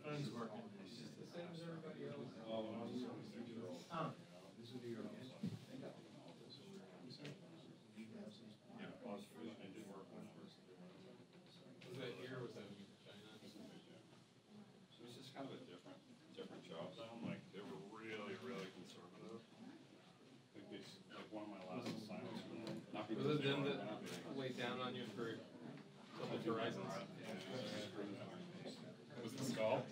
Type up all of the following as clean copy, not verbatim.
Phone's working. The same as everybody else. Was that here or was that in China? So it's just kind of a different job zone. Like they were really, really conservative. Like one of my last assignments was Was it them that laid down on you for Public Horizons? Was the skull?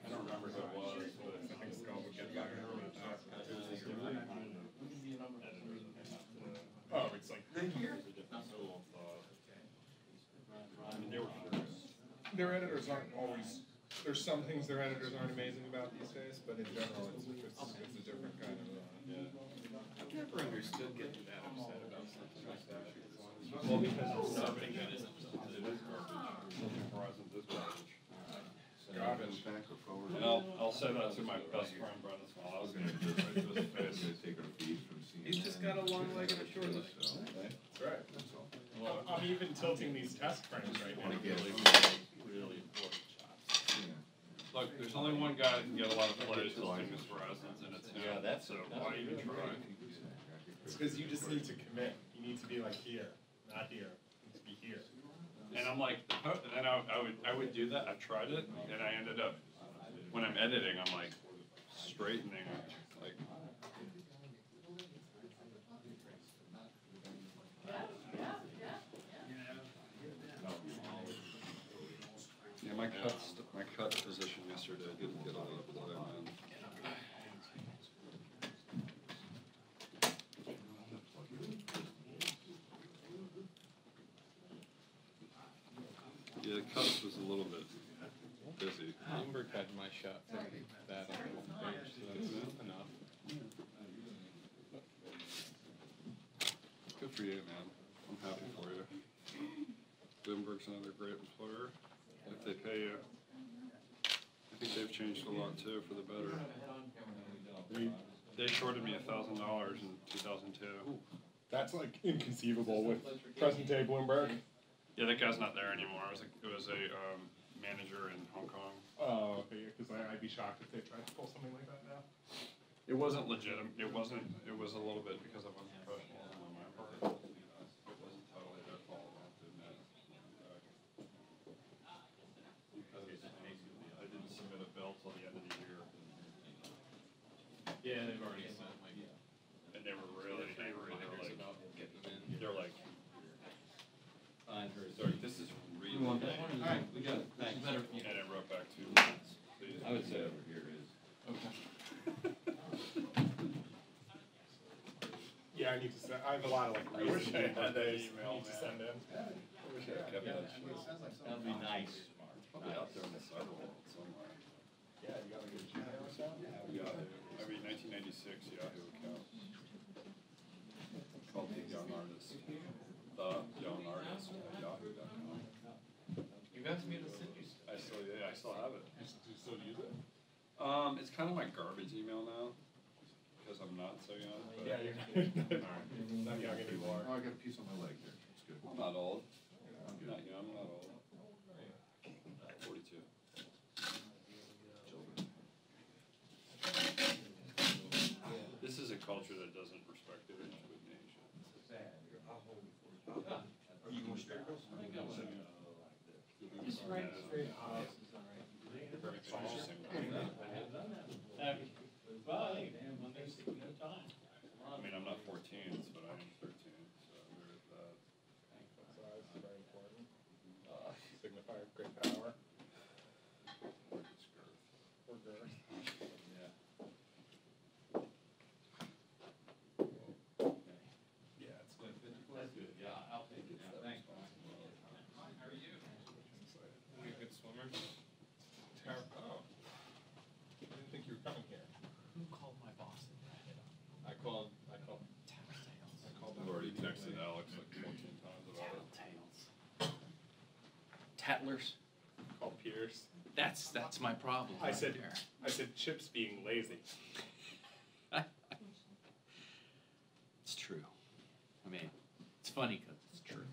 I don't remember who it was, but I think skull would get fired over that. Oh, it's like it's a different school of thought. I mean, they were furious. their editors aren't always. There's some things their editors aren't amazing about these days, but in general, it's a different kind of. I've never understood getting that upset about something like that. Well, because it's something that isn't. It is garbage. Horizons is garbage. Garbage. And I'll say that to my best friend Brendan Small. I was going to just right to his face. He's just got a long leg and a short leg. That's right. I'm even tilting these test frames right now. Really important shots. Look, there's only one guy that can get a lot of plays holding this Horizons, and it's him. Yeah, that's so why even try? It's because you just need to commit. You need to be like here, not here. You need to be here. And I'm like, and then I would do that. I tried it, and I ended up, when I'm editing, I'm like straightening, like. Yeah, my cut position yesterday didn't get a lot of play, man. Yeah, the cuts was a little bit busy. Bloomberg had my shot for that on the page, so that's enough. Good for you, man. I'm happy for you. Bloomberg's another great employer. If they pay you, I think they've changed a lot too for the better. They shorted me $1,000 in 2002. That's like inconceivable with present day Bloomberg. Yeah, that guy's not there anymore. It was a manager in Hong Kong. Oh, okay, because I'd be shocked if they tried to pull something like that now. It wasn't legitimate. It was a little bit because of unprofessionalism on my part. It wasn't totally their fault, I have to admit. Because I didn't submit a bill till the end of the year. Yeah, they've already sent my. And they were really angry. They're like, sorry, this is really. You want that one? All right, we got it. Thanks. And I wrote back 2 minutes. I would say over here is. Okay. Yeah, I need to send. I have a lot of like. I wish I had that email to send in. I wish I had kept that shit. That'd be nice. Probably out there in the cyber world somewhere. Yeah, you got like a Gmail or something? Yahoo. I mean, 1996 Yahoo account. Called The Young Artist. The Young Artist at yahoo.com. You've asked me to send you stuff. I still have it. Do you still use it? It's kind of my garbage email now. Because I'm not so young. But Yeah, you're not young anymore. Oh, I got a piece on my leg there. It's good. I'm not old. I'm not young, I'm not old. 42. This is a culture that doesn't respect the age with nation. Are you going straight across? Just right straight across. Well, I think when they see no time. I mean, I'm not 14, but I am 13, so there's that. Size is very important. Signifier of great power. Or girth. Yeah. Yeah, it's good. That's good. Yeah, I'll take it. Thanks. How are you? You a good swimmer? Oh. I didn't think you were coming here. Who called my boss and brought it up? I called Tattletales. I've already texted Alex like 14 times about it. Tattletales. Tattlers. Called Pierce. That's my problem. I said Chip's being lazy. It's true. I mean, it's funny because it's true.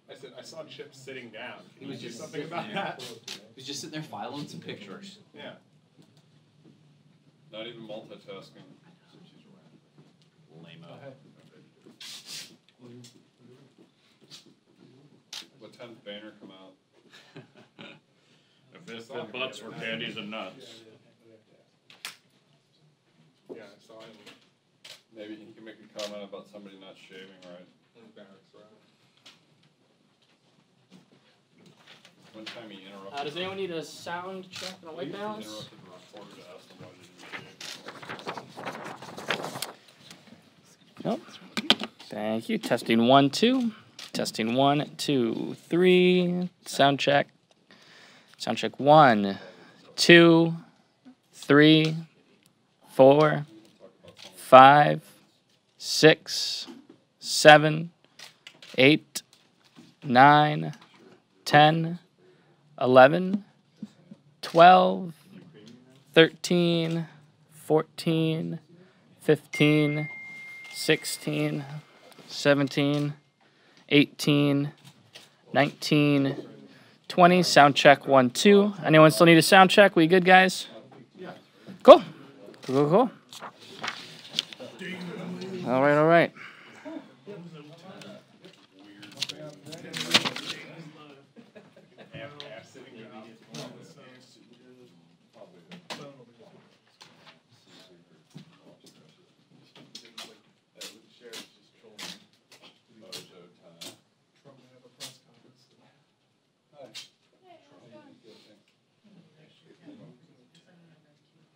I saw Chip sitting down. He Can was you do just something sitting about there. that? He was just sitting there filing some pictures. Yeah. Not even multitasking. Lame-o. What time did Banner come out? If the butts were candies and nuts. Yeah, I saw him. Maybe he can make a comment about somebody not shaving right. In the barracks, right? One time he interrupted. Does anyone need a sound check and a white balance? Interrupted the reporter to ask them why they didn't shave. Nope. Thank you. Testing 1, 2. Testing 1, 2, 3. Sound check. Sound check 1, 2, 3, 4, 5, 6, 7, 8, 9, 10, 11, 12, 13, 14, 15, 16, 17, 18, 19, 20. Sound check 1, 2. Anyone still need a sound check? We good, guys? Cool. Cool. All right.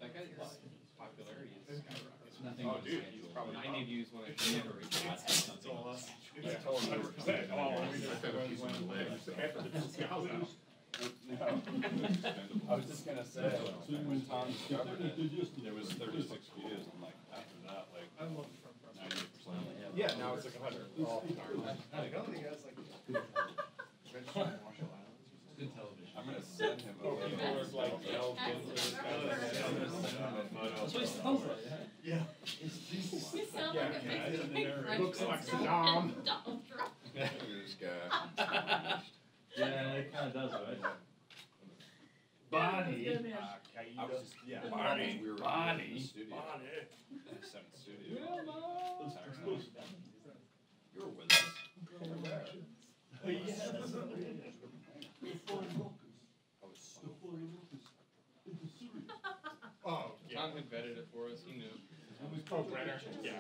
That guy's popularity is skyrocketing. Nothing Oh, but dude, scandal. he's probably I need to use one of the never It's all us. I told him we were coming. I was just gonna say, when Tom discovered it, there was 36 views, and like, after that, like, 98%. Yeah, now it's like 100. All the time. good television. I'm gonna send him a photo. People are like delved into this guy. That's what he sounds like. Yeah. You sound Yeah, like a yeah, big it looks like Saddam. Donald Trump. Look at this guy. Yeah, it kinda does, right? Bonnie. I was just, yeah, Barney. we were in the Barney. studio. Barney. Seventh studio. You were with us. Oh, yeah. Tom had vetted it for us, he knew. Oh, Brenner. Yeah.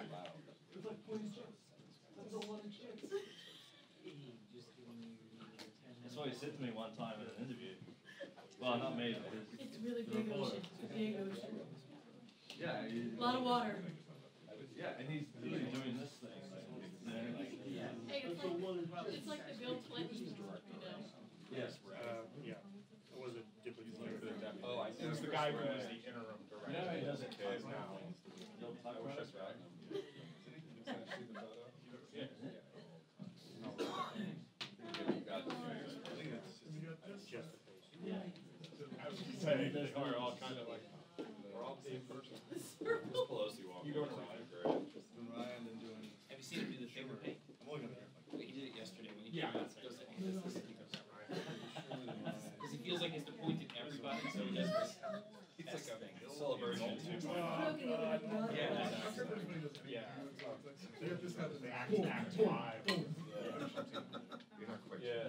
That's why he said to me one time in an interview. Well, not me, but his. It's really big ocean, big ocean. Yeah. A lot of water. Yeah, and he's really doing this thing. Hey, it's like the Bill Clinton, you know. Yes. Yeah. It was a different thing. Oh, I It was the guy who was the interim director. Yeah, he doesn't. Is now. I wish I saw him. I was gonna say, they are all kind of like, we're all the same person. This Pelosi walk. You don't know. Great. Have you seen him do the finger paint? He did it yesterday when he came out. He goes, he does this, he goes, because he feels like he has to point at everybody, so he does this. It's like a celebration too. Yeah. Yeah. Act 5. Yeah,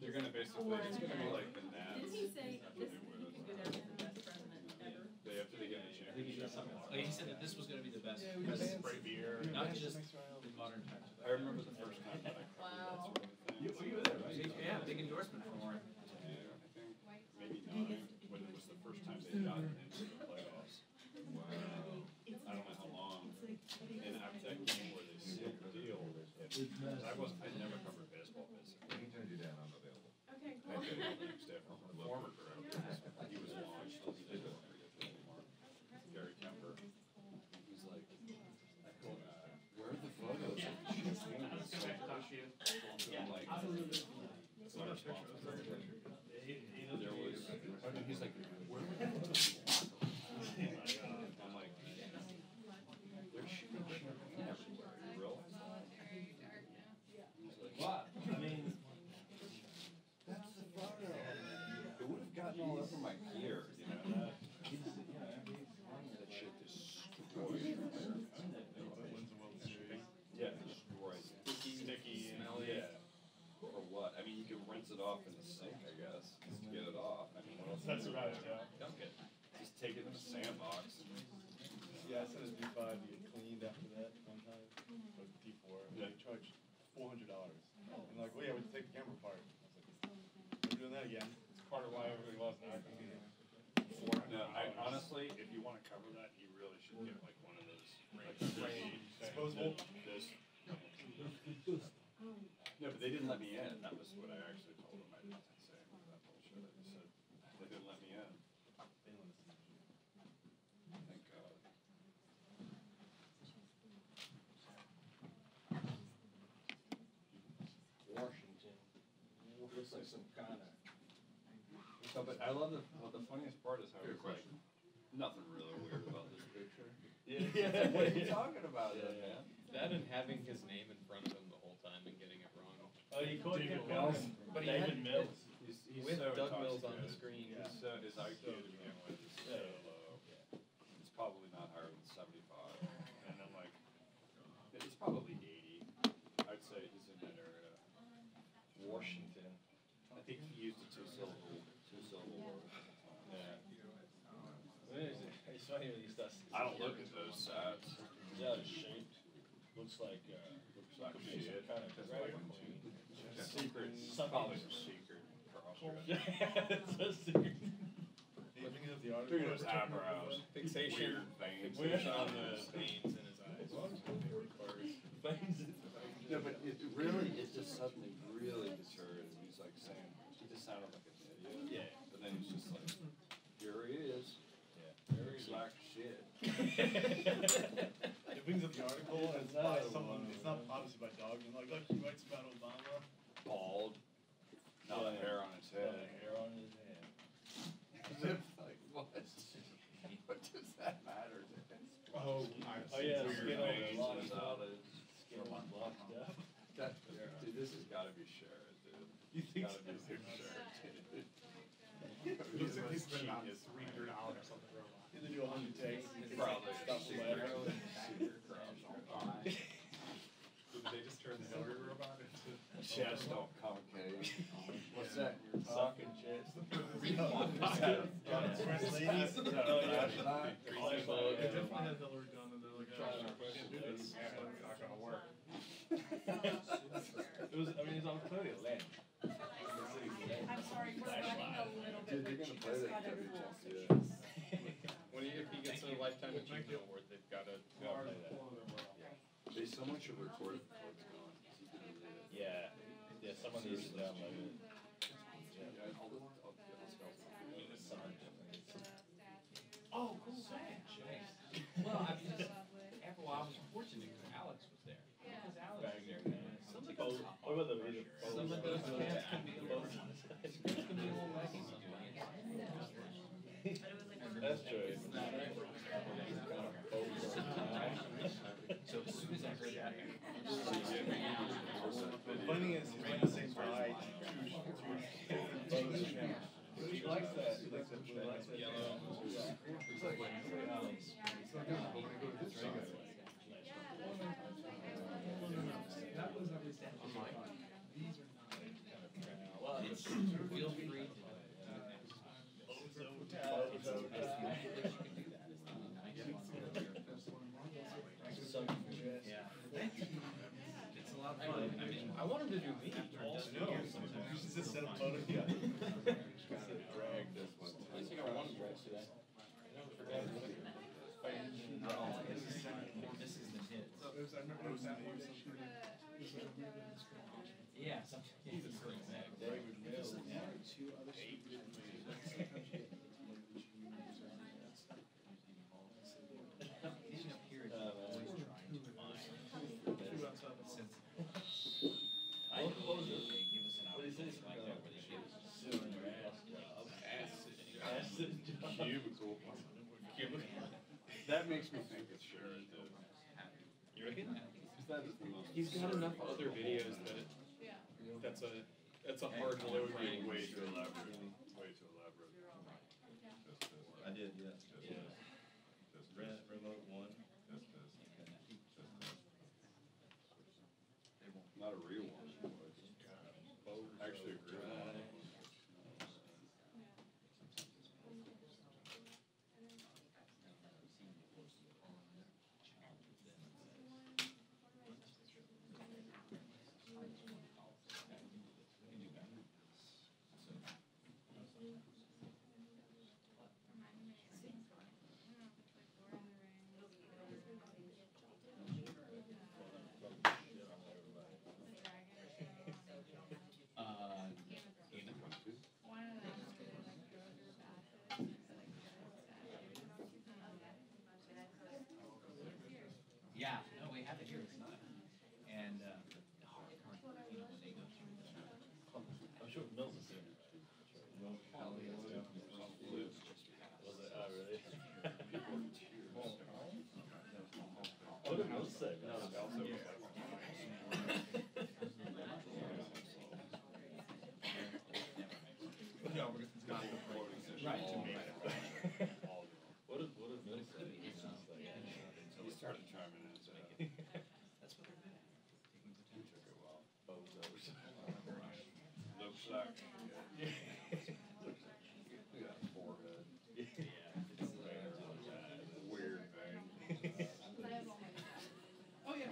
they're gonna basically, it's gonna be like the Nats. Didn't he say this, he could go down as the best president ever? They have to get a championship. Like, he said that this was gonna be the best Just president, spray beer. not just in modern times. I remember the first time that I Wow. covered that sort of thing. Yeah, big endorsement for him. Yeah, I think maybe 9, when it was the first time they'd gotten into the playoffs. Wow. I don't know how long. And after that game where they sealed the deal, I'd never covered baseball basically. He turned you down, I'm available. Okay, I cool. did stay from the former director. He was launched. They don't forget that anymore. Gary Kemper. He's like, where are the photos? I'm like, it's not responsible. There was, he's like, where are the photos? I'm like, they're shooting everywhere. You realize that? He's like, What? I mean, I had to get cleaned after that one time, with D4, and they charged $400. I'm like, well, yeah, we have to take the camera apart. I was like, we're doing that again. It's part of why everybody loves an iPhone. No, honestly, if you want to cover that, you really should get like one of those Disposable? This. No, but they didn't let me in. That was what I actually told them. I didn't say that bullshit. I just said they didn't let me in. Thank God. Washington. Looks like some kind of. So, but I love the funniest part is how it's like nothing really weird about this picture. Yeah. What are you talking about, man? That and having his name in front of him the whole time and getting it wrong. Oh, you called David Mills? But he David had- Mills. He's With so Doug Mills on the intoxicated. screen. So his IQ to begin with is so low. It's probably not higher than 75. And I'm like, it's probably 80. I'd say he's in that area. Washington. I think he used a two-syllable word. Yeah. It's funny when you start. I don't look at those sides. Yeah, it's shaped. Looks like Like could be shit. some kind of That's drag like queen. secret. Something. Probably some secret cross. It's so secret. Looking at the article. Look at those eyebrows. Fixation. Weird veins. Fixation on the veins in his eyes. No, but it really, it just suddenly really deterred him. He's like saying, he just sounded like an idiot. Yeah. But then he's just like, here he is. Yeah. Looks like shit. It brings up the article, and it's by someone. It's not obviously by Doug. And like, look, he writes about Obama. Bald. Not a hair on his head. Hair on his head. Like, what? What does that matter to him? Oh yeah, Weird skin veins over in his eyelids. skin blocked up. Dude, this has gotta be Sharon, dude. You think Gotta be so? Sharon, dude. Looks like he's been about $300 or something robot. Did they do 100 takes? Probably. Stuff will matter. Did they just turn the Hillary robot into? Chest all concave. What's that in your Sock pocket? and chest. First ladies? They definitely had Hillary done and they're like, oh, I can't do this. It's not gonna work. It was, I mean, it's on clearly a ledge. I'm sorry, we're running a little Dude, bit they're late. gonna She play just got that a call. WTF, If he gets a Lifetime Achievement Award, they've got to play that. Someone should record it before it's gone. 'Cause he can read it. Yeah. Yeah, someone needs to download it. Yeah, I'll let's go. Oh, cool. Well, I mean, just, after a while, I was fortunate because Alex was there. Because Alex was there. Some of those, What about the video? some of those cats can be a little, cats can be a little wacky sometimes. That's true. So as soon as I heard that, The funny is, he's going to say bye to he likes that. He likes that blue light. yellow. Well, it's, feel free to do It's a lot of fun. I mean, I want him to do me. You should just set a photo. Yeah. Drag this one. I think I want to dress today. This is the hit. Yeah, some, he's a great man. He's up here, always trying to find since I know they give us an opportunity like that where they give us Cubicle. That makes me think it's Sharon, dude. You reckon? Because that is the most. He's got enough other videos that that's a hard one. That would be way too elaborate. Way too elaborate. I did, yeah. Remote one. Not a real one. I actually agree with that. Yeah, no, we have it here, it's not. And, you know, when they go through the, I'm sure Mills is here. Was it? Oh, really? What did Mills say? No, it's also No, because it's not the quoting session. Right. To me. What did Mills say? He's just like, he started chiming in, so that's what they're good at, taking potential. took a while. bozos. Looks like you got a forehead. Weird thing. Oh, yeah.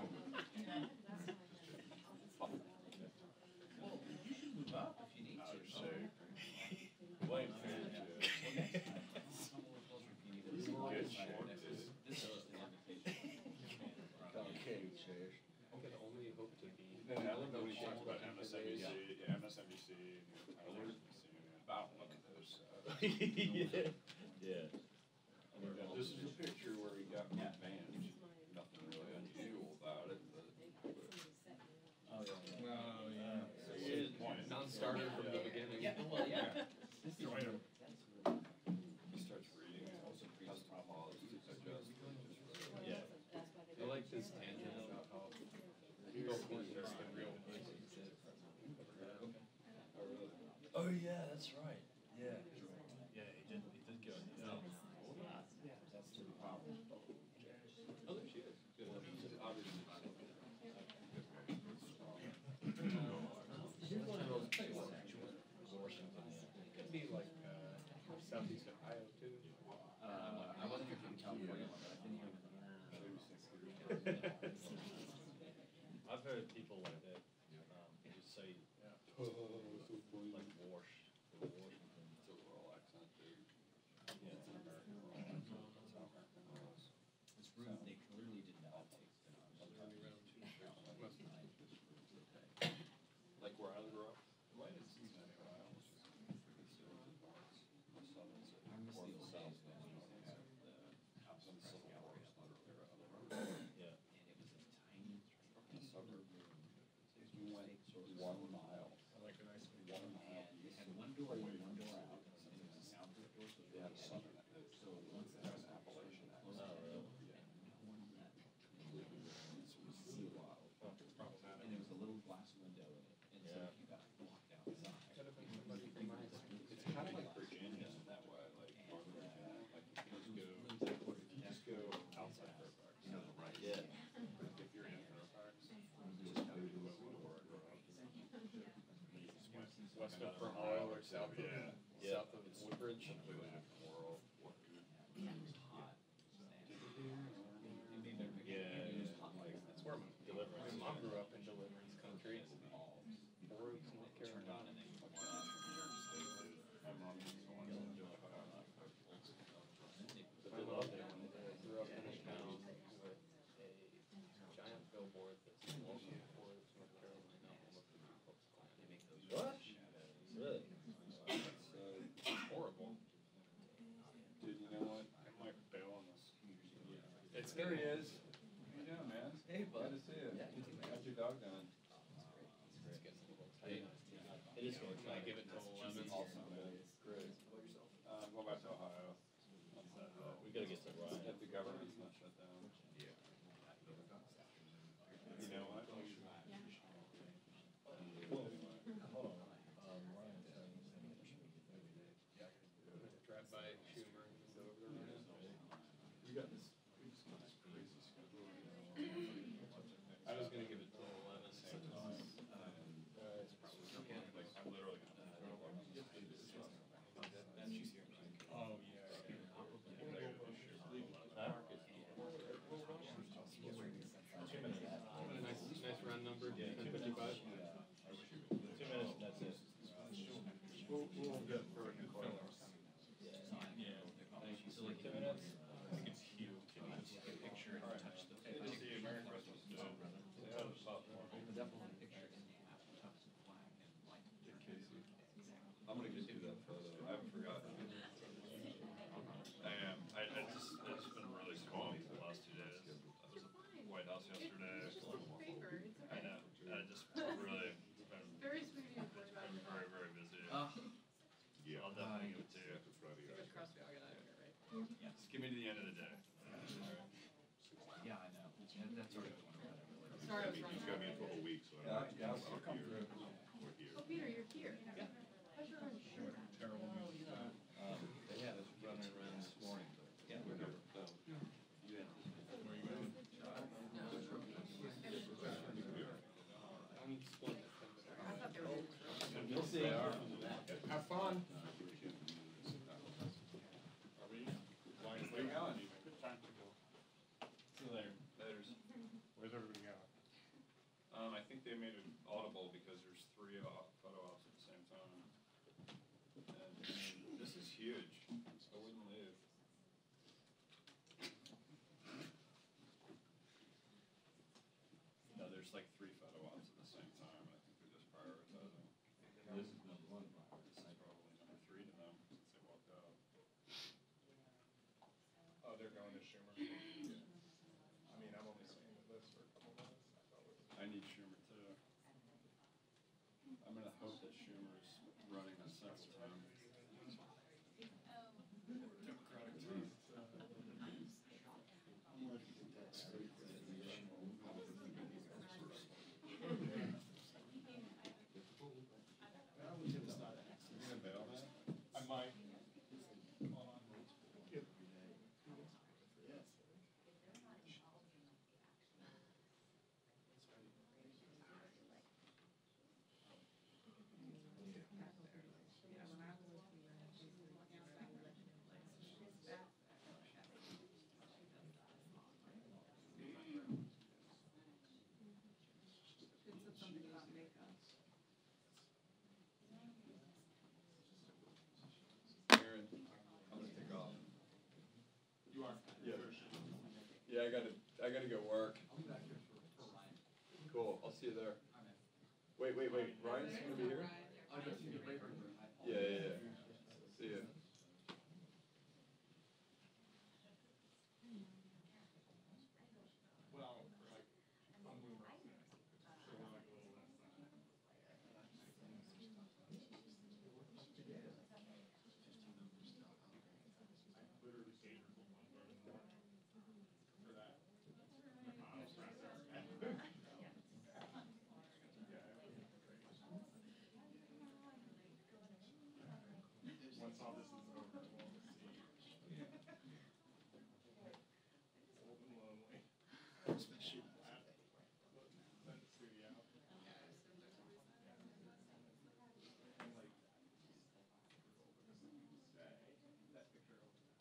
Well, you should move up if you need to. Out of shape. Wait, Good shape, dude. This is the invitation. Can only hope to be. Then Alan, when he talks about MSNBC, about look at this. Yeah. This is a picture where he got me banned. Nothing really unusual about it, but. Oh, yeah. Oh, yeah. His point. Non-starter from the beginning. Yeah, well, yeah. Join him. He starts reading, it also has to pause to digest. Yeah. I like his tangent about how Bill Clinton is the real Oh, yeah, that's right. Yeah. Yeah, he did go. That's the problem. Oh, there she is. Good. Obviously. Could be like Southeast Ohio too. I wasn't here for the California one, but I've been here with I've heard people like that. Just say like wash. It's a rural accent, dude. Yeah. It's an American rural accent. That's how American was. It's rude, they clearly did not take the Like where I grew up, right in Cincinnati, Ohio, which is considered parts of southern city, or the south, the Civil War, literally. Yeah. The suburb. You went 1 mile. I like a nice one. 1 mile. And it had one door in and one door out, and it was a soundproof door, so They had a southern, so once they had an Appalachian accent. Oh, really? sea wild. And there was a little glass window in it, and so Yeah. if you got blocked outside. It's kind of like Virginia in that way, like North Virginia, like you just go outside Fairfax. Yeah. If you're in Fairfax, just go to where I grew up. West of Ohio or south of Yeah. south of Woodbridge. Completely different world. That's where my mom grew up in Deliverance country. Baruch, North Carolina. My mom was the one who did it. My mom grew up in a town with a giant billboard that said "Welcome to North Carolina, home of the Ku Klux Klan." What? Really? It's horrible. Dude, you know what? I might bail on this. There he is. How you doing, man? Hey, bud. Good to see you. How's your dog doing? It is going Can I give it till 11? Awesome, man. Great. Go back to Ohio. We gotta get some Ryan. If the government's not shut down. You know what? Drive by Schumer and go over the road. We got this crazy schedule. I was gonna give it till 11. I'm literally gonna. Oh, yeah. Huh? house yesterday. Favor. It's I okay. know. I just really been Very sweet of you to worry about it. very, very busy. Yeah. I'll definitely give it to you. Fingers crossed we all get out of here, right? Just give me to the end of the day. Yeah, I know. That's already one of them. Sorry, I was wrong. It's got me in for a week, so I don't know. I'll come through. We're here. Oh, Peter, you're here. Yeah. How's your orange shirt? Terrible news. Yeah, that's running around this morning, but yeah, we're here, so. You'll see. Have fun. Where you going? Good time to go. See you later. Laters. Where's everybody going? I think they made it audible because there's 3 photo ops at the same time. And I mean, this is huge. I wouldn't leave. No, there's like 3 photo ops at the same time. I think they're just prioritizing. This is number one. This is probably number 3 to them since they walked out. Oh, they're going to Schumer. I mean, I've only seen the list for a couple months. I thought it was. I need Schumer too. I'm gonna hope that Schumer's running a second time. I might. Hold on. Aaron, I'm gonna take off. You are. Yeah. Yeah, I gotta go work. Cool, I'll see you there. Wait, Ryan's gonna be here? Yeah. See ya. Well, like, on Moon Rock. So we're like a little less than that. I literally stayed here till 1:30 in the morning for that. Once all this is over, we'll see. Old and lonely. Especially that. Let the studio out. And like, that picture over there.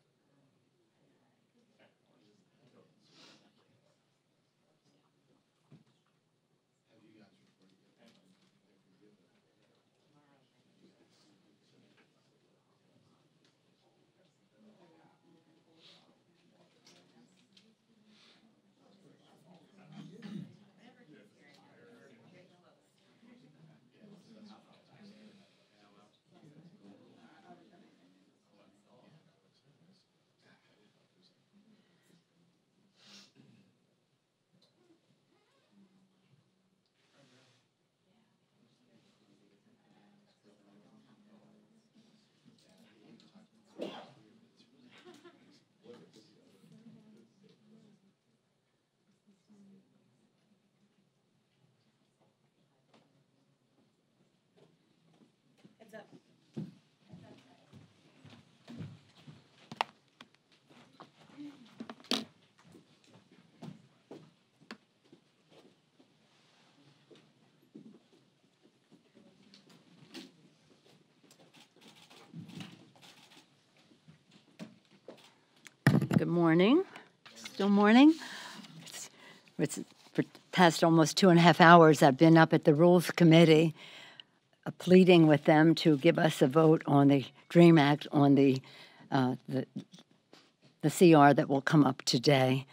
Heads up. Good morning. Still morning? It's for past almost 2.5 hours, I've been up at the Rules Committee pleading with them to give us a vote on the DREAM Act, on the CR that will come up today.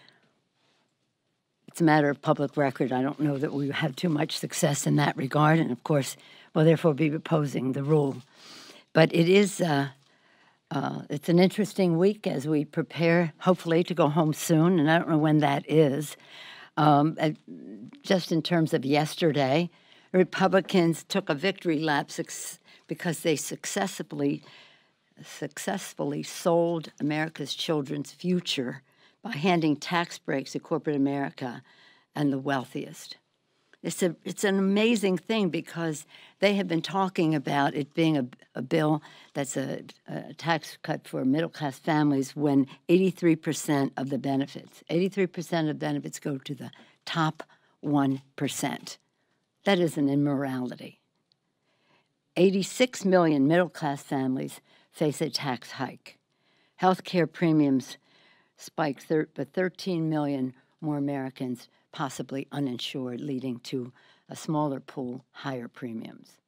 It's a matter of public record. I don't know that we had too much success in that regard, and of course, will therefore be opposing the rule. But it is, it's an interesting week as we prepare, hopefully, to go home soon, and I don't know when that is. Just in terms of yesterday, Republicans took a victory lap because they successfully sold America's children's future by handing tax breaks to corporate America and the wealthiest. It's an amazing thing because they have been talking about it being a bill that's a tax cut for middle-class families when 83% of the benefits go to the top 1%. That is an immorality. 86 million middle-class families face a tax hike. Healthcare premiums spike, but 13 million more Americans possibly uninsured, leading to a smaller pool, higher premiums.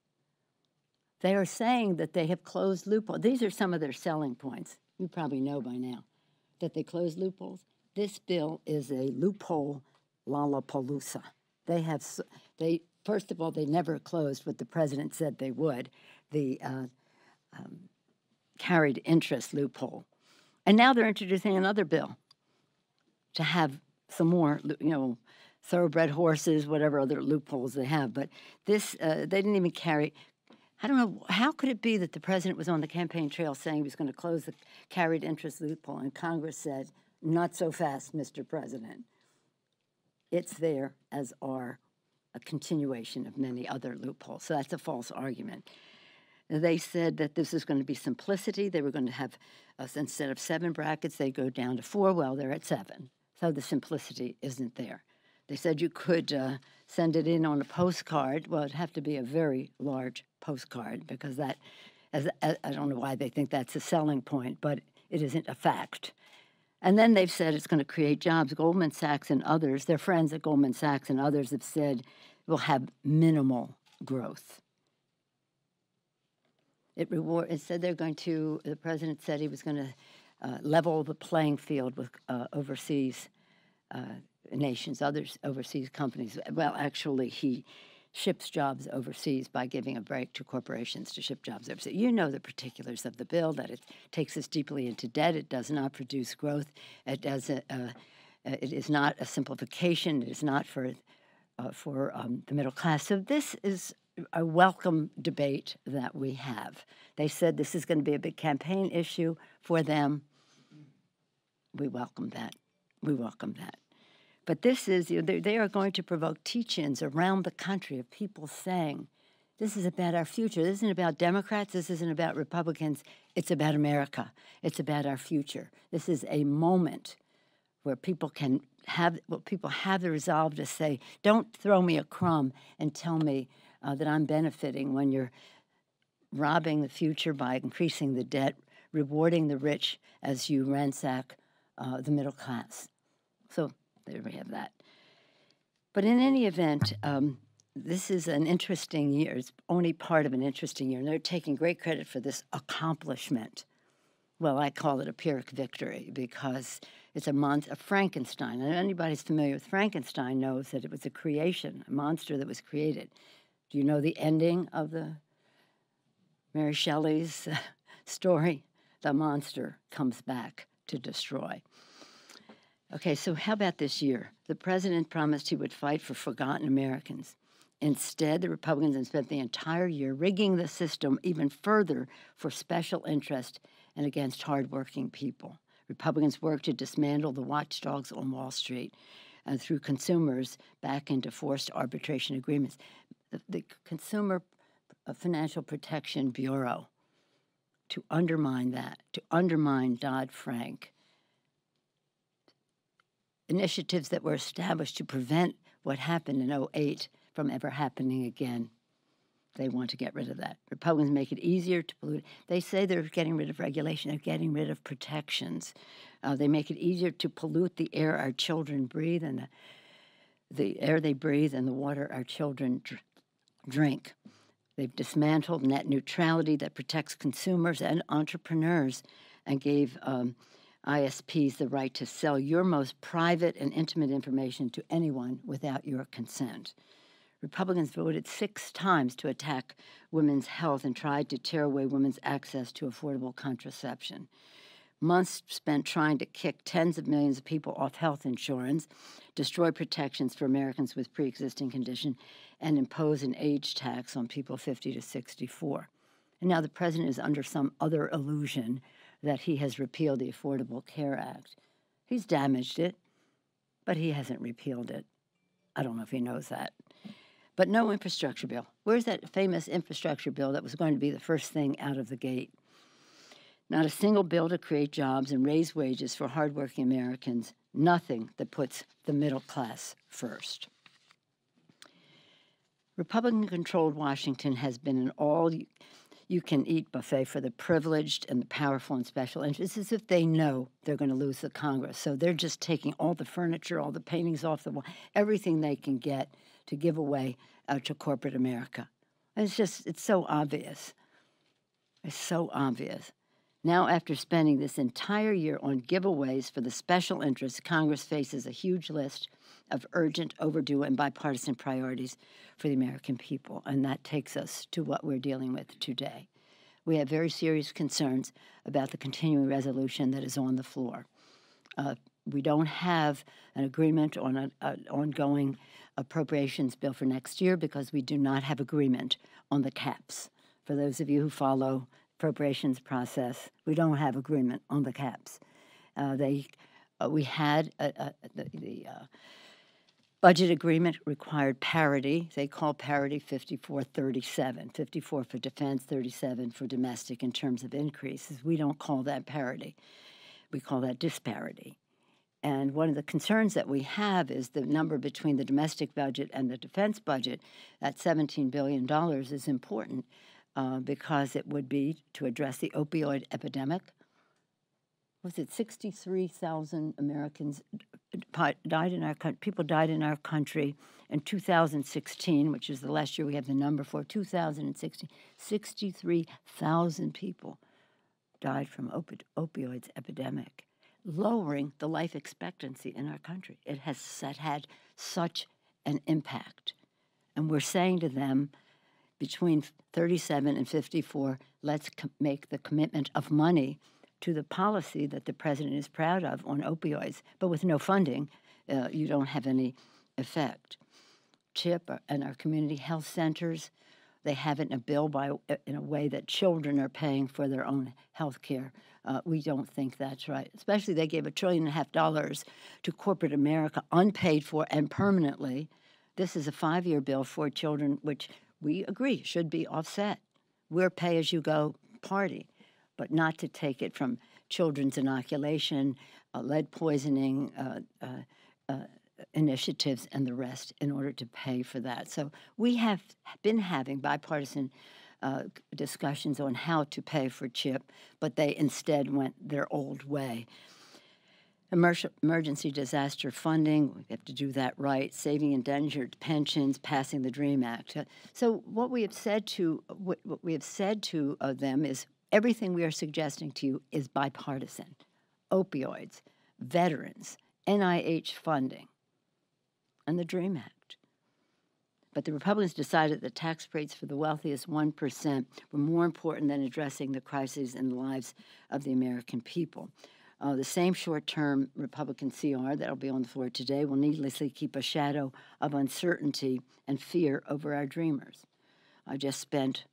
They are saying that they have closed loopholes. These are some of their selling points. You probably know by now that they closed loopholes. This bill is a loophole lollapalooza. First of all, they never closed what the president said they would, the carried interest loophole. And now they're introducing another bill to have some more, thoroughbred horses, whatever other loopholes they have. But this, they didn't even carry. I don't know, how could it be that the president was on the campaign trail saying he was going to close the carried interest loophole, and Congress said, not so fast, Mr. President. It's there, as are a continuation of many other loopholes. So that's a false argument. They said that this is going to be simplicity. They were going to have, instead of 7 brackets, they go down to 4. Well, they're at 7. So the simplicity isn't there. They said you could send it in on a postcard. Well, it'd have to be a very large postcard because that, I don't know why they think that's a selling point, but it isn't a fact. And then they've said it's going to create jobs. Goldman Sachs and others, their friends at Goldman Sachs and others have said we'll have minimal growth. It said they're going to, the president said he was going to level the playing field with overseas nations, others overseas companies. Well, actually, he ships jobs overseas by giving a break to corporations to ship jobs overseas. You know the particulars of the bill, that it takes us deeply into debt. It does not produce growth. It is not a simplification. It is not for the middle class. So this is a welcome debate that we have. They said this is going to be a big campaign issue for them. We welcome that. We welcome that. But this is, they are going to provoke teach-ins around the country of people saying, this is about our future. This isn't about Democrats. This isn't about Republicans. It's about America. It's about our future. This is a moment where people have the resolve to say, don't throw me a crumb and tell me that I'm benefiting when you're robbing the future by increasing the debt, rewarding the rich as you ransack the middle class. So there we have that. But in any event, this is an interesting year. It's only part of an interesting year, and they're taking great credit for this accomplishment. Well, I call it a Pyrrhic victory because it's a Frankenstein. And anybody who's familiar with Frankenstein knows that it was a creation, a monster that was created. Do you know the ending of the Mary Shelley's story? The monster comes back to destroy. Okay, so how about this year? The president promised he would fight for forgotten Americans. Instead, the Republicans have spent the entire year rigging the system even further for special interest and against hardworking people. Republicans work to dismantle the watchdogs on Wall Street and through consumers back into forced arbitration agreements. The Consumer Financial Protection Bureau, to undermine that, to undermine Dodd-Frank, initiatives that were established to prevent what happened in 2008 from ever happening again. They want to get rid of that. Republicans make it easier to pollute. They say they're getting rid of regulation. They're getting rid of protections. They make it easier to pollute the air our children breathe and the air they breathe and the water our children drink. They've dismantled net neutrality that protects consumers and entrepreneurs and gave ISPs the right to sell your most private and intimate information to anyone without your consent. Republicans voted 6 times to attack women's health and tried to tear away women's access to affordable contraception. months spent trying to kick tens of millions of people off health insurance, destroy protections for Americans with pre-existing condition, and impose an age tax on people 50 to 64. And now the president is under some other illusion that he has repealed the Affordable Care Act. He's damaged it, but he hasn't repealed it. I don't know if he knows that. But no infrastructure bill. Where's that famous infrastructure bill that was going to be the first thing out of the gate? Not a single bill to create jobs and raise wages for hardworking Americans. Nothing that puts the middle class first. Republican-controlled Washington has been an all-you-can-eat buffet for the privileged and the powerful and special interests, as if they know they're going to lose the Congress. So they're just taking all the furniture, all the paintings off the wall, everything they can get to give away to corporate America. And it's so obvious. It's so obvious. Now, after spending this entire year on giveaways for the special interests, Congress faces a huge list of urgent, overdue, and bipartisan priorities for the American people. And that takes us to what we're dealing with today. We have very serious concerns about the continuing resolution that is on the floor. We don't have an agreement on an ongoing appropriations bill for next year because we do not have agreement on the caps. For those of you who follow appropriations process, we don't have agreement on the caps. We had the budget agreement required parity. They call parity 54-37, 54 for defense, 37 for domestic in terms of increases. We don't call that parity. We call that disparity. And one of the concerns that we have is the number between the domestic budget and the defense budget at $17 billion is important because it would be to address the opioid epidemic. Was it 63,000 Americans died in our country? People died in our country in 2016, which is the last year we have the number for, 2016. 63,000 people died from opioids epidemic, lowering the life expectancy in our country. It has had such an impact. And we're saying to them, between 37 and 54, let's make the commitment of money to the policy that the president is proud of on opioids. But with no funding, you don't have any effect. CHIP and our community health centers, they have it in a bill in a way that children are paying for their own health care. We don't think that's right. Especially they gave $1.5 trillion to corporate America, unpaid for and permanently. This is a 5-year bill for children, which we agree should be offset. We're pay-as-you-go party, but not to take it from children's inoculation, lead poisoning initiatives, and the rest in order to pay for that. So we have been having bipartisan discussions on how to pay for CHIP, but they instead went their old way. Emergency disaster funding, we have to do that right, saving endangered pensions, passing the DREAM Act. So what we have said to them is everything we are suggesting to you is bipartisan. Opioids, veterans, NIH funding, and the DREAM Act. But the Republicans decided that tax breaks for the wealthiest 1% were more important than addressing the crises in the lives of the American people. The same short-term Republican CR that will be on the floor today will needlessly keep a shadow of uncertainty and fear over our dreamers. I just spent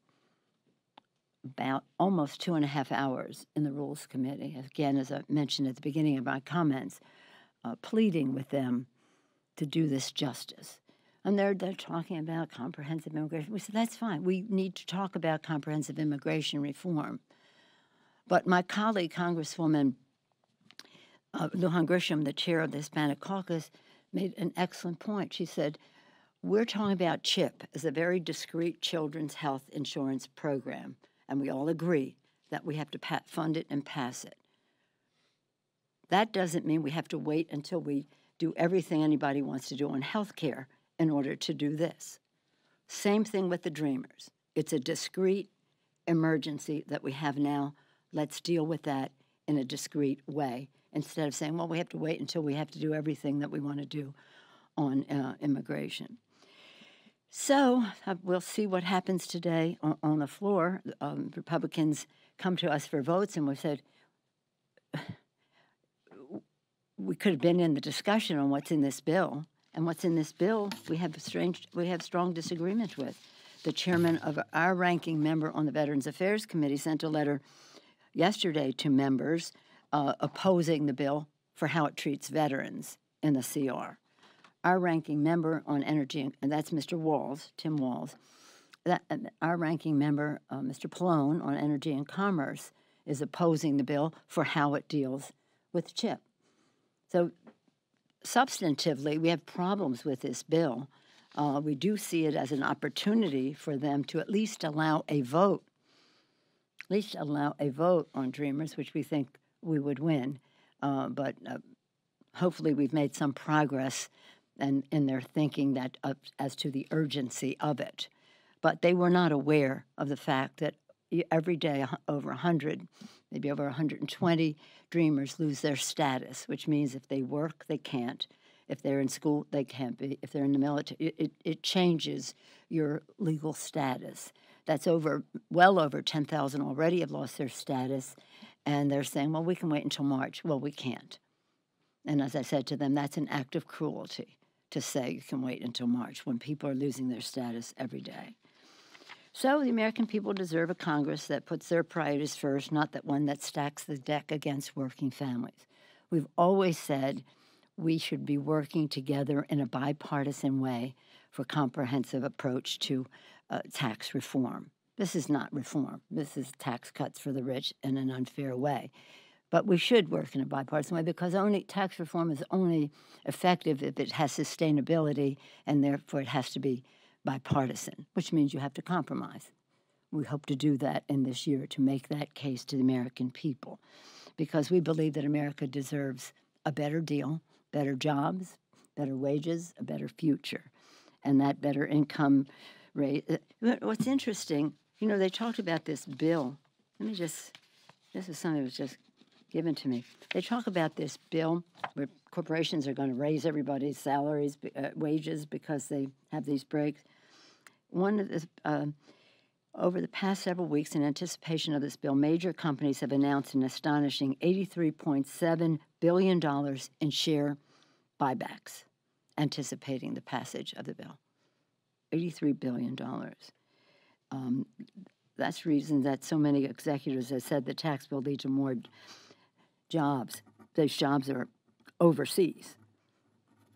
about almost 2.5 hours in the Rules Committee, again, as I mentioned at the beginning of my comments, pleading with them to do this justice. And they're talking about comprehensive immigration. We said, that's fine. We need to talk about comprehensive immigration reform. But my colleague, Congresswoman Lujan Grisham, the chair of the Hispanic Caucus, made an excellent point. She said, we're talking about CHIP as a very discrete children's health insurance program, and we all agree that we have to fund it and pass it. That doesn't mean we have to wait until we do everything anybody wants to do on health care in order to do this. Same thing with the Dreamers. It's a discrete emergency that we have now. Let's deal with that in a discrete way, instead of saying, well, we have to wait until we have to do everything that we want to do on immigration. So we'll see what happens today on the floor. Republicans come to us for votes, and we've said, we could have been in the discussion on what's in this bill, and what's in this bill we have strong disagreement with. The chairman of our ranking member on the Veterans Affairs Committee sent a letter yesterday to members opposing the bill for how it treats veterans in the CR. Our ranking member on energy, and that's Mr. Walls, Tim Walls, our ranking member, Mr. Pallone, on energy and commerce, is opposing the bill for how it deals with CHIP. So substantively, we have problems with this bill. We do see it as an opportunity for them to at least allow a vote on Dreamers, which we think we would win. But hopefully we've made some progress in their thinking that as to the urgency of it. But they were not aware of the fact that every day over 100, maybe over 120 Dreamers lose their status, which means if they work, they can't. If they're in school, they can't be. If they're in the military, it changes your legal status. That's well over 10,000 already have lost their status, and they're saying, well, we can wait until March. Well, we can't. And as I said to them, that's an act of cruelty to say you can wait until March when people are losing their status every day. So the American people deserve a Congress that puts their priorities first, not that one that stacks the deck against working families. We've always said we should be working together in a bipartisan way for a comprehensive approach to tax reform. This is not reform. This is tax cuts for the rich in an unfair way. But we should work in a bipartisan way because tax reform is only effective if it has sustainability, and therefore it has to be bipartisan, which means you have to compromise. We hope to do that in this year to make that case to the American people because we believe that America deserves a better deal, better jobs, better wages, a better future, and that better income rate. What's interesting, they talked about this bill. This is something that was just given to me. They talk about this bill where corporations are going to raise everybody's salaries, wages, because they have these breaks. Over the past several weeks, in anticipation of this bill, major companies have announced an astonishing $83.7 billion in share buybacks, anticipating the passage of the bill. $83 billion. That's reason that so many executives have said the tax bill leads to more jobs. Those jobs are overseas.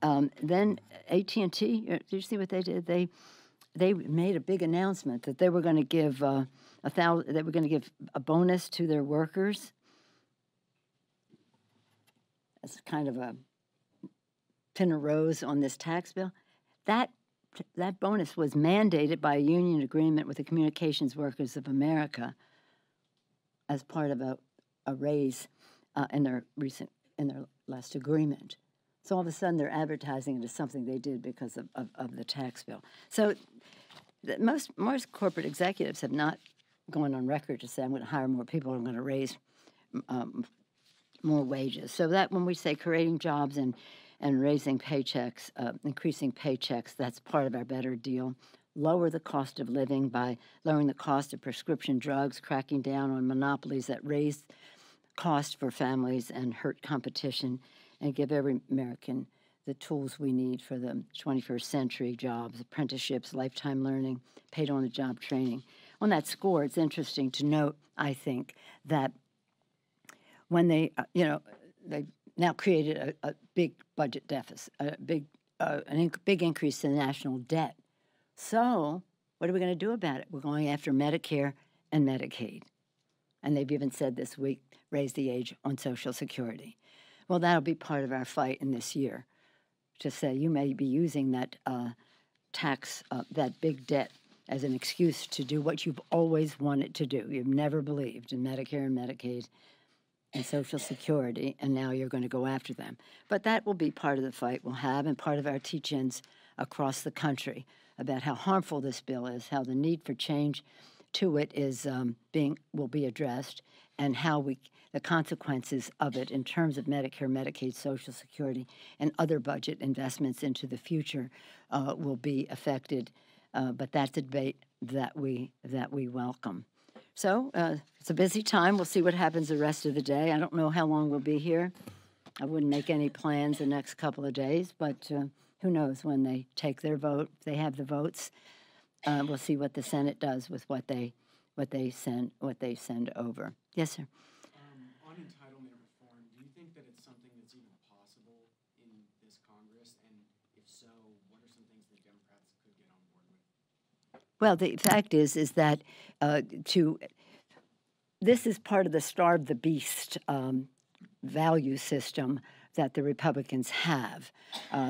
Then AT&T, did you see what they did? They made a big announcement that they were going to give a bonus to their workers. That's kind of a pin a rose on this tax bill. That bonus was mandated by a union agreement with the Communications Workers of America as part of a raise in their last agreement. So all of a sudden they're advertising it as something they did because of the tax bill. So most corporate executives have not gone on record to say, I'm going to hire more people, I'm going to raise more wages. So that when we say creating jobs and raising paychecks, increasing paychecks, that's part of our better deal. Lower the cost of living by lowering the cost of prescription drugs, cracking down on monopolies that raise cost for families and hurt competition, and give every American the tools we need for the 21st century jobs, apprenticeships, lifetime learning, paid-on-the-job training. On that score, it's interesting to note, I think, that when they now created a big budget deficit, a big increase in the national debt. So what are we going to do about it? We're going after Medicare and Medicaid. And they've even said this week, raise the age on Social Security. Well, that'll be part of our fight in this year, to say you may be using that tax, that big debt, as an excuse to do what you've always wanted to do. You've never believed in Medicare and Medicaid and Social Security, and now you're going to go after them. But that will be part of the fight we'll have and part of our teach-ins across the country about how harmful this bill is, how the need for change to it is will be addressed, and how the consequences of it in terms of Medicare, Medicaid, Social Security, and other budget investments into the future will be affected. But that's a debate that we welcome. So it's a busy time. We'll see what happens the rest of the day. I don't know how long we'll be here. I wouldn't make any plans the next couple of days, but who knows when they take their vote, if they have the votes. We'll see what the Senate does with what they send over. Yes, sir. On entitlement reform, do you think that it's something that's even possible in this Congress? And if so, what are some things that Democrats could get on board with? Well, the fact is that this is part of the starve the beast value system that the Republicans have.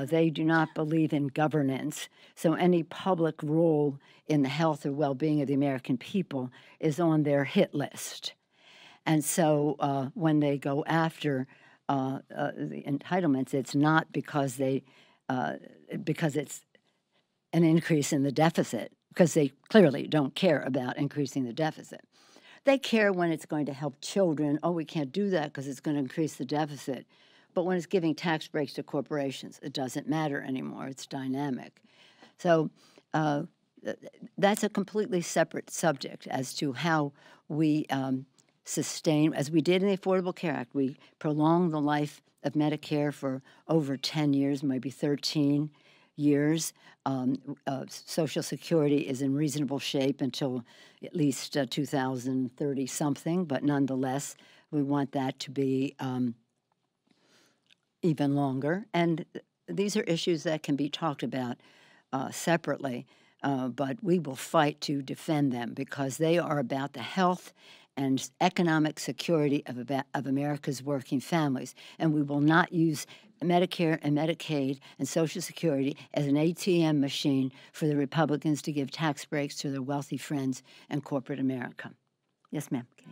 They do not believe in governance, so any public role in the health or well-being of the American people is on their hit list. And so when they go after the entitlements, it's not because it's an increase in the deficit, because they clearly don't care about increasing the deficit. They care when it's going to help children. Oh, we can't do that because it's going to increase the deficit. But when it's giving tax breaks to corporations, it doesn't matter anymore. It's dynamic. So that's a completely separate subject as to how we sustain, as we did in the Affordable Care Act. We prolonged the life of Medicare for over 10 years, maybe 13 years. Social Security is in reasonable shape until at least 2030-something, but nonetheless, we want that to be even longer. And these are issues that can be talked about separately, but we will fight to defend them because they are about the health and economic security of America's working families. And we will not use Medicare and Medicaid and Social Security as an ATM machine for the Republicans to give tax breaks to their wealthy friends and corporate America. Yes, ma'am. Okay.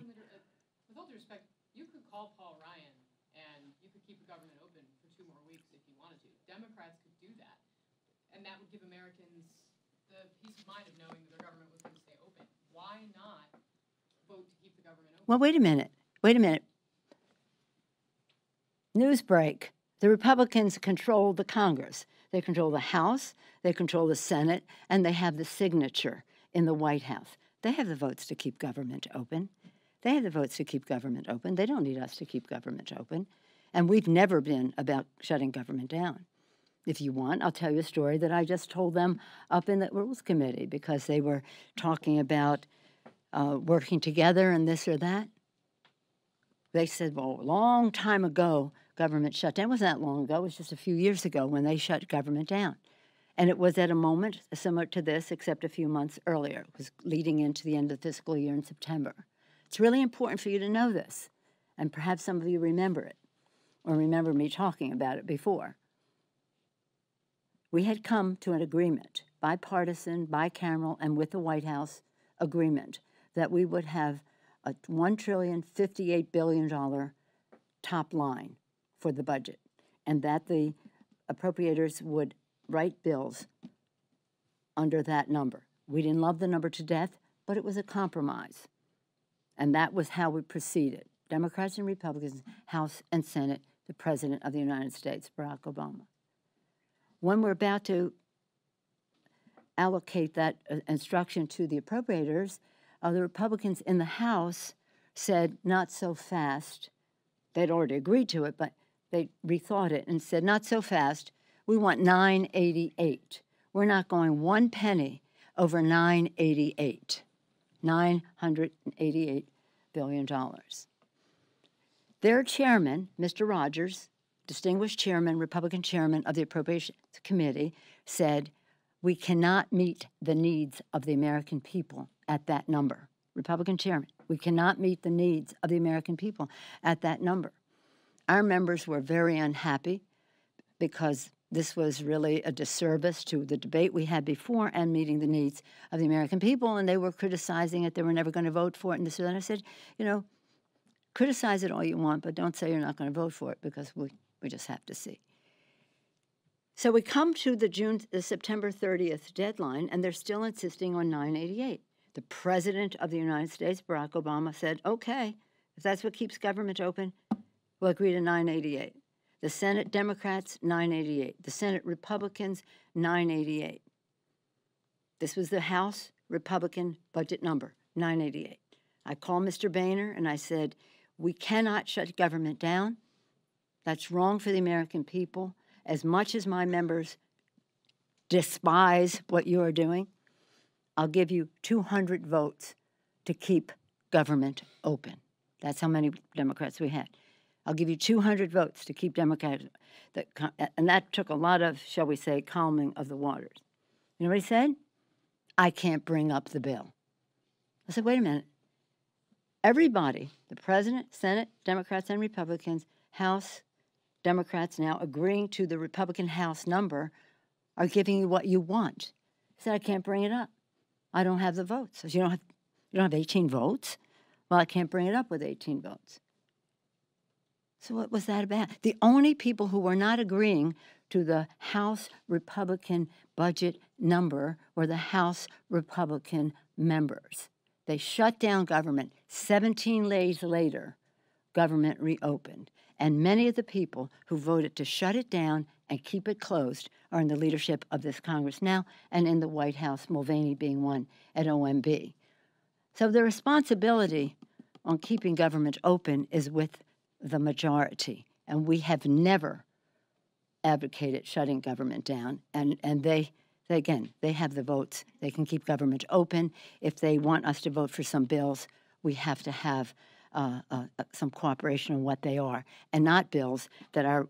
With all due respect, you could call Paul Ryan and you could keep the government open for 2 more weeks if you wanted to. Democrats could do that, and that would give Americans the peace of mind of knowing that their government was going to stay open. Why not vote to keep the government open? Well, wait a minute. News break. The Republicans control the Congress. They control the House, they control the Senate, and they have the signature in the White House. They have the votes to keep government open. They have the votes to keep government open. They don't need us to keep government open. And we've never been about shutting government down. If you want, I'll tell you a story that I just told them up in the Rules Committee because they were talking about working together and this or that. They said, well, a long time ago, government shut down. It wasn't that long ago. It was just a few years ago when they shut government down. And it was at a moment similar to this, except a few months earlier. It was leading into the end of the fiscal year in September. It's really important for you to know this, and perhaps some of you remember it, or remember me talking about it before. We had come to an agreement, bipartisan, bicameral, and with the White House agreement, that we would have a $1.058 trillion top line for the budget, and that the appropriators would write bills under that number. We didn't love the number to death, but it was a compromise. And that was how we proceeded. Democrats and Republicans, House and Senate, the President of the United States, Barack Obama. When we're about to allocate that instruction to the appropriators, the Republicans in the House said, not so fast. They'd already agreed to it, but they rethought it and said, not so fast. We want $988. We're not going 1 penny over $988. $988 billion. Their chairman, Mr. Rogers, distinguished chairman, Republican chairman of the Appropriations Committee, said, we cannot meet the needs of the American people at that number. Republican chairman, we cannot meet the needs of the American people at that number. Our members were very unhappy because this was really a disservice to the debate we had before and meeting the needs of the American people, and they were criticizing it. They were never going to vote for it, and this and that. I said, you know, criticize it all you want, but don't say you're not going to vote for it because we just have to see. So we come to the September 30th deadline, and they're still insisting on $988. The President of the United States, Barack Obama, said, okay, if that's what keeps government open, we'll agree to $988. The Senate Democrats, $988. The Senate Republicans, $988. This was the House Republican budget number, $988. I called Mr. Boehner and I said, we cannot shut government down. That's wrong for the American people. As much as my members despise what you are doing, I'll give you 200 votes to keep government open. That's how many Democrats we had. I'll give you 200 votes to keep Democrats, and that took a lot of, shall we say, calming of the waters. You know what he said? I can't bring up the bill. I said, wait a minute. Everybody, the president, Senate, Democrats and Republicans, House, Democrats now agreeing to the Republican House number, are giving you what you want. He said, I can't bring it up. I don't have the votes. I said, you don't have 18 votes? Well, I can't bring it up with 18 votes. So what was that about? The only people who were not agreeing to the House Republican budget number were the House Republican members. They shut down government. 17 days later, government reopened. And many of the people who voted to shut it down and keep it closed are in the leadership of this Congress now and in the White House, Mulvaney being one at OMB. So the responsibility on keeping government open is with the majority. And we have never advocated shutting government down. And they have the votes. They can keep government open. If they want us to vote for some bills, we have to have some cooperation on what they are, and not bills that our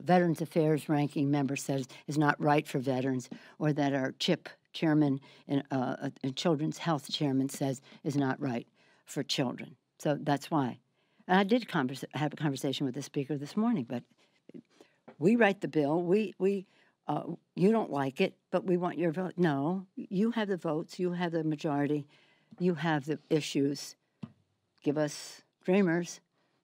Veterans Affairs ranking member says is not right for veterans, or that our CHIP chairman and Children's Health chairman says is not right for children. So that's why. And I did have a conversation with the speaker this morning, but we write the bill. You don't like it, but we want your vote. No, you have the votes. You have the majority. You have the issues. Give us dreamers.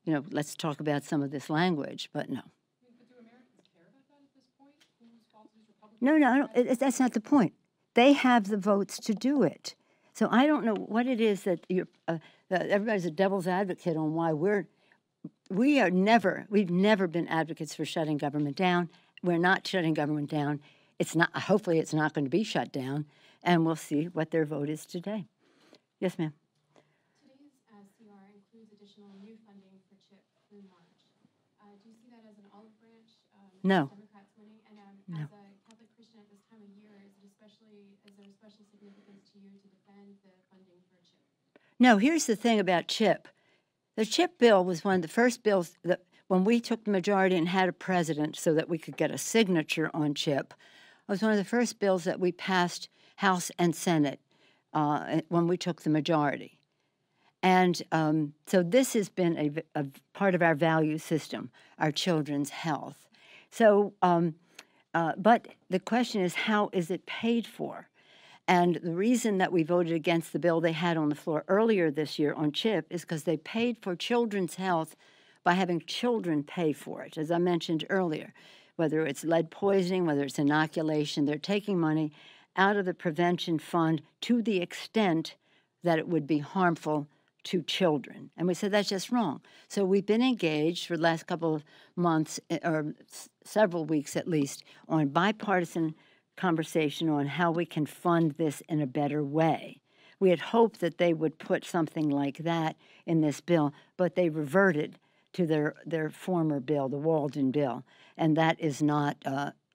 Let's talk about some of this language, but no. But do Americans care about that at this point? Whose fault is Republicans? No, that's not the point. They have the votes to do it. So I don't know what it is that that everybody's a devil's advocate on why we've never been advocates for shutting government down. We're not shutting government down. Hopefully it's not going to be shut down, and we'll see what their vote is today. Yes, ma'am. Today's CR includes additional new funding for CHIP through March. Do you see that as an olive branch? No. Democrats winning? And No. as a Catholic Christian at this time of year, is there a special significance to you to defend the funding for CHIP? No, here's the thing about CHIP. The CHIP bill was one of the first bills that, when we took the majority and had a president so that we could get a signature on CHIP, it was one of the first bills that we passed House and Senate when we took the majority. And so this has been a part of our value system, our children's health. So, but the question is, how is it paid for? And the reason that we voted against the bill they had on the floor earlier this year on CHIP is because they paid for children's health by having children pay for it, as I mentioned earlier. Whether it's lead poisoning, whether it's inoculation, they're taking money out of the prevention fund to the extent that it would be harmful to children. And we said that's just wrong. So we've been engaged for the last couple of months, or several weeks at least, on bipartisan conversation on how we can fund this in a better way. We had hoped that they would put something like that in this bill, but they reverted to their former bill, the Walden bill, and that is not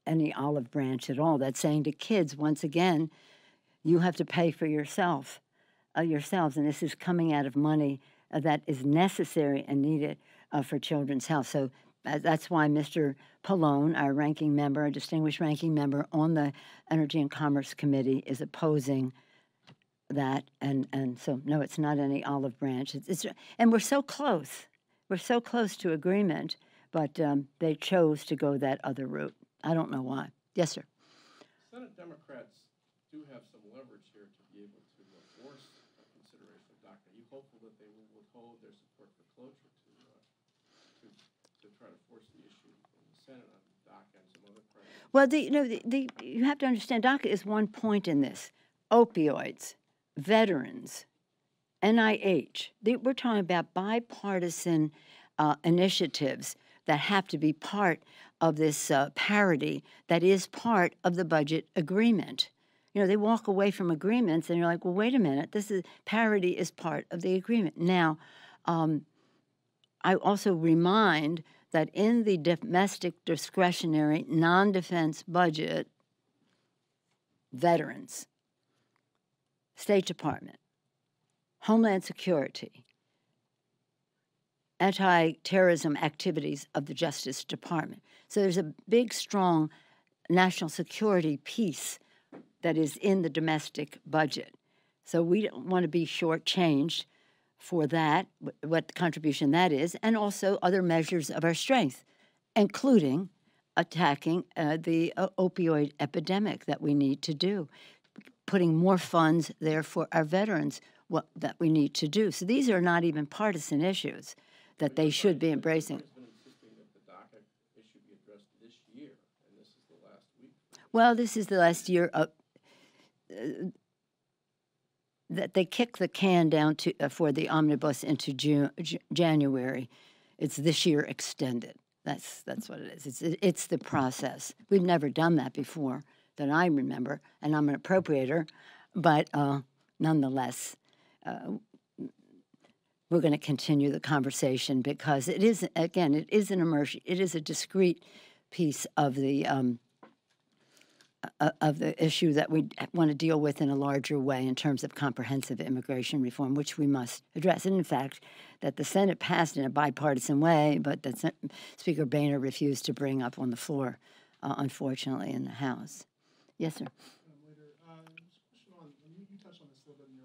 any olive branch at all. That's saying to kids, once again, you have to pay for yourselves, and this is coming out of money that is necessary and needed for children's health. So that's why Mr. Pallone, our ranking member, a distinguished ranking member on the Energy and Commerce Committee, is opposing that. And so, no, it's not any olive branch. And we're so close. We're so close to agreement, but they chose to go that other route. I don't know why. Yes, sir. Senate Democrats do have some leverage here to be able to force a consideration of DACA. Are you hopeful that they will withhold their support for cloture to try to force the issue in the Senate on DACA and some other priorities? Well, you have to understand, DACA is one point in this. Opioids, veterans, NIH. We're talking about bipartisan initiatives that have to be part of this parity that is part of the budget agreement. You know, they walk away from agreements, and you're like, well, wait a minute. Parity is part of the agreement. Now, I also remind that in the domestic discretionary non-defense budget, veterans, State Department, Homeland Security, anti-terrorism activities of the Justice Department. So there's a big, strong national security piece that is in the domestic budget. So we don't want to be shortchanged for that, what the contribution that is, and also other measures of our strength, including attacking the opioid epidemic that we need to do, putting more funds there for our veterans, what that we need to do. So these are not even partisan issues that they should be embracing. Well, this is the last year of that they kick the can down to for the omnibus into January. It's this year extended. That's what it is. It's the process. We've never done that before that I remember, and I'm an appropriator, but nonetheless, we're going to continue the conversation because it is, again, it is an immersion. It is a discrete piece of the issue that we want to deal with in a larger way in terms of comprehensive immigration reform, which we must address. And in fact, that the Senate passed in a bipartisan way, but that Speaker Boehner refused to bring up on the floor, unfortunately, in the House. Yes, sir. Later. Just a question on, you touched on this a little bit in your